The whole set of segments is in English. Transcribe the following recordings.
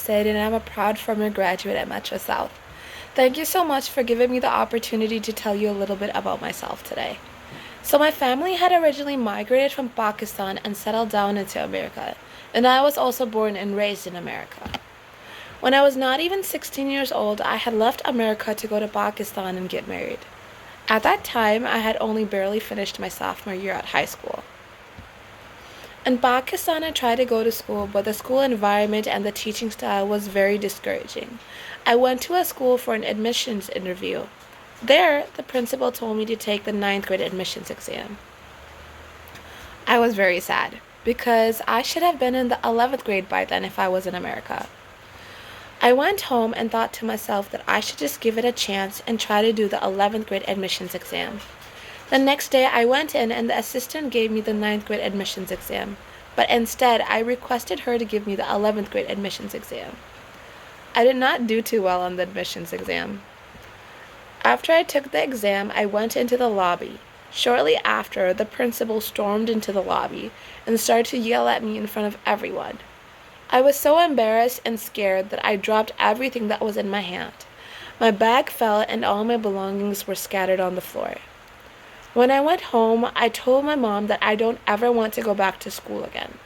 Hussain, and I'm a proud former graduate at Metro South. Thank you so much for giving me the opportunity to tell you a little bit about myself today. So my family had originally migrated from Pakistan and settled down into America, and I was also born and raised in America. When I was not even 16 years old, I had left America to go to Pakistan and get married. At that time, I had only barely finished my sophomore year at high school. In Pakistan, I tried to go to school, but the school environment and the teaching style was very discouraging. I went to a school for an admissions interview. There, the principal told me to take the ninth grade admissions exam. I was very sad because I should have been in the 11th grade by then if I was in America. I went home and thought to myself that I should just give it a chance and try to do the 11th grade admissions exam. The next day I went in and the assistant gave me the ninth grade admissions exam, but instead I requested her to give me the 11th grade admissions exam. I did not do too well on the admissions exam. After I took the exam, I went into the lobby. Shortly after, the principal stormed into the lobby and started to yell at me in front of everyone. I was so embarrassed and scared that I dropped everything that was in my hand. My bag fell and all my belongings were scattered on the floor. When I went home, I told my mom that I don't ever want to go back to school again.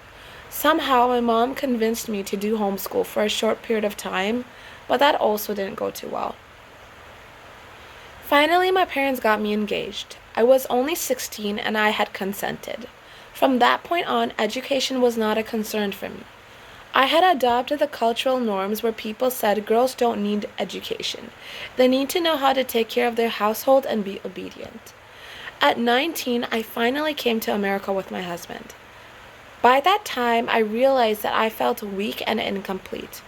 Somehow, my mom convinced me to do homeschool for a short period of time, but that also didn't go too well. Finally, my parents got me engaged. I was only 16 and I had consented. From that point on, education was not a concern for me. I had adopted the cultural norms where people said girls don't need education. They need to know how to take care of their household and be obedient. At 19, I finally came to America with my husband. By that time, I realized that I felt weak and incomplete.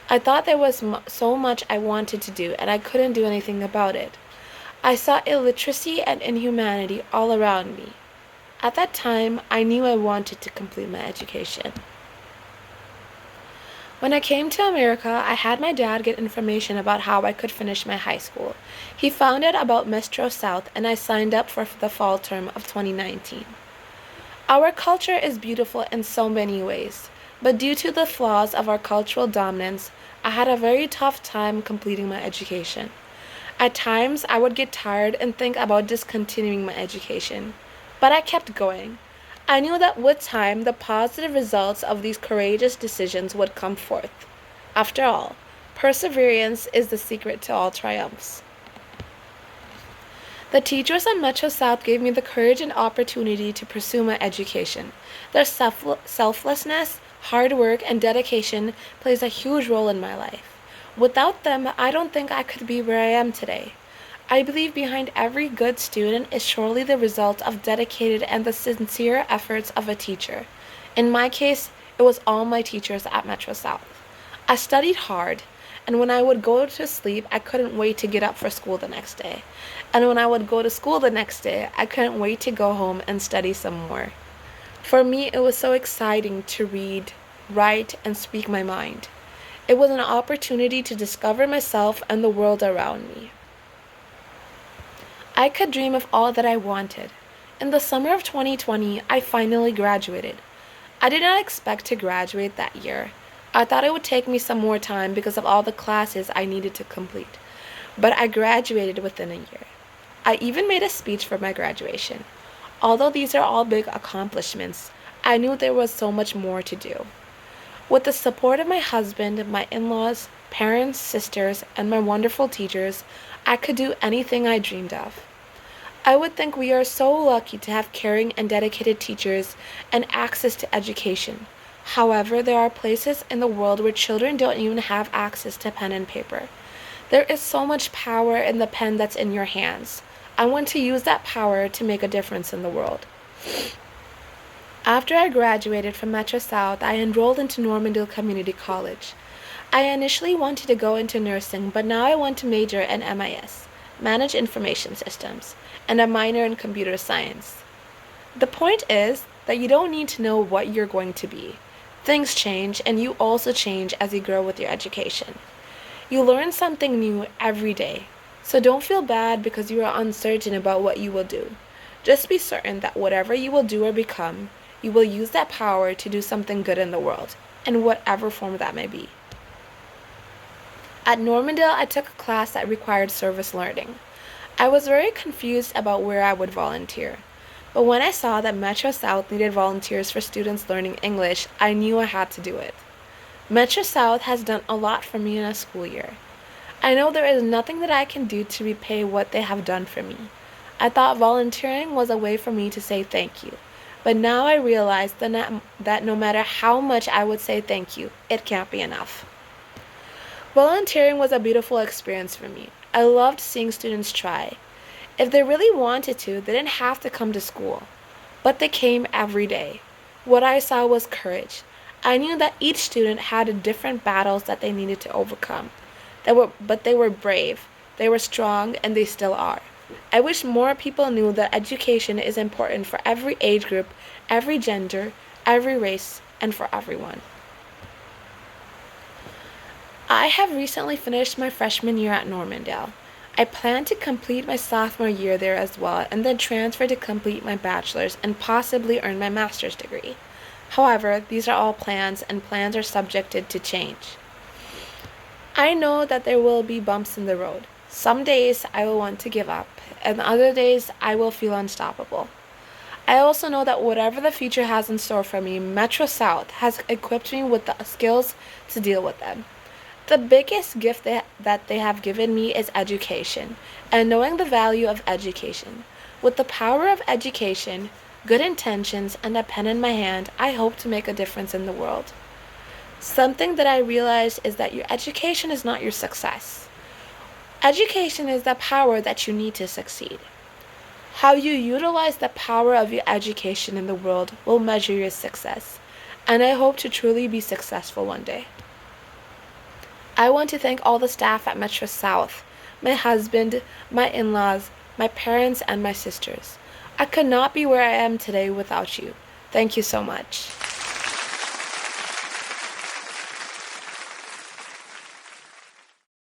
I thought there was so much I wanted to do and I couldn't do anything about it. I saw illiteracy and inhumanity all around me. At that time, I knew I wanted to complete my education. When I came to America, I had my dad get information about how I could finish my high school. He found out about Metro South and I signed up for the fall term of 2019. Our culture is beautiful in so many ways, but due to the flaws of our cultural dominance, I had a very tough time completing my education. At times, I would get tired and think about discontinuing my education, but I kept going. I knew that with time, the positive results of these courageous decisions would come forth. After all, perseverance is the secret to all triumphs. The teachers at Metro South gave me the courage and opportunity to pursue my education. Their selflessness, hard work, and dedication plays a huge role in my life. Without them, I don't think I could be where I am today. I believe behind every good student is surely the result of dedicated and the sincere efforts of a teacher. In my case, it was all my teachers at Metro South. I studied hard, and when I would go to sleep, I couldn't wait to get up for school the next day. And when I would go to school the next day, I couldn't wait to go home and study some more. For me, it was so exciting to read, write, and speak my mind. It was an opportunity to discover myself and the world around me. I could dream of all that I wanted. In the summer of 2020, I finally graduated. I did not expect to graduate that year. I thought it would take me some more time because of all the classes I needed to complete. But I graduated within a year. I even made a speech for my graduation. Although these are all big accomplishments, I knew there was so much more to do. With the support of my husband, my in-laws, parents, sisters, and my wonderful teachers, I could do anything I dreamed of. I would think we are so lucky to have caring and dedicated teachers and access to education. However, there are places in the world where children don't even have access to pen and paper. There is so much power in the pen that's in your hands. I want to use that power to make a difference in the world. After I graduated from Metro South, I enrolled into Normandale Community College. I initially wanted to go into nursing, but now I want to major in MIS, Manage Information Systems, and a minor in computer science. The point is that you don't need to know what you're going to be. Things change, and you also change as you grow with your education. You learn something new every day, so don't feel bad because you are uncertain about what you will do. Just be certain that whatever you will do or become, you will use that power to do something good in the world, in whatever form that may be. At Normandale, I took a class that required service learning. I was very confused about where I would volunteer. But when I saw that Metro South needed volunteers for students learning English, I knew I had to do it. Metro South has done a lot for me in a school year. I know there is nothing that I can do to repay what they have done for me. I thought volunteering was a way for me to say thank you. But now I realize that no matter how much I would say thank you, it can't be enough. Volunteering was a beautiful experience for me. I loved seeing students try. If they really wanted to, they didn't have to come to school. But they came every day. What I saw was courage. I knew that each student had different battles that they needed to overcome. But they were brave, they were strong, and they still are. I wish more people knew that education is important for every age group, every gender, every race, and for everyone. I have recently finished my freshman year at Normandale. I plan to complete my sophomore year there as well and then transfer to complete my bachelor's and possibly earn my master's degree. However, these are all plans and plans are subjected to change. I know that there will be bumps in the road. Some days I will want to give up, and other days I will feel unstoppable. I also know that whatever the future has in store for me, Metro South has equipped me with the skills to deal with them. The biggest gift that they have given me is education, and knowing the value of education. With the power of education, good intentions, and a pen in my hand, I hope to make a difference in the world. Something that I realized is that your education is not your success. Education is the power that you need to succeed. How you utilize the power of your education in the world will measure your success, and I hope to truly be successful one day. I want to thank all the staff at Metro South, my husband, my in-laws, my parents, and my sisters. I could not be where I am today without you. Thank you so much.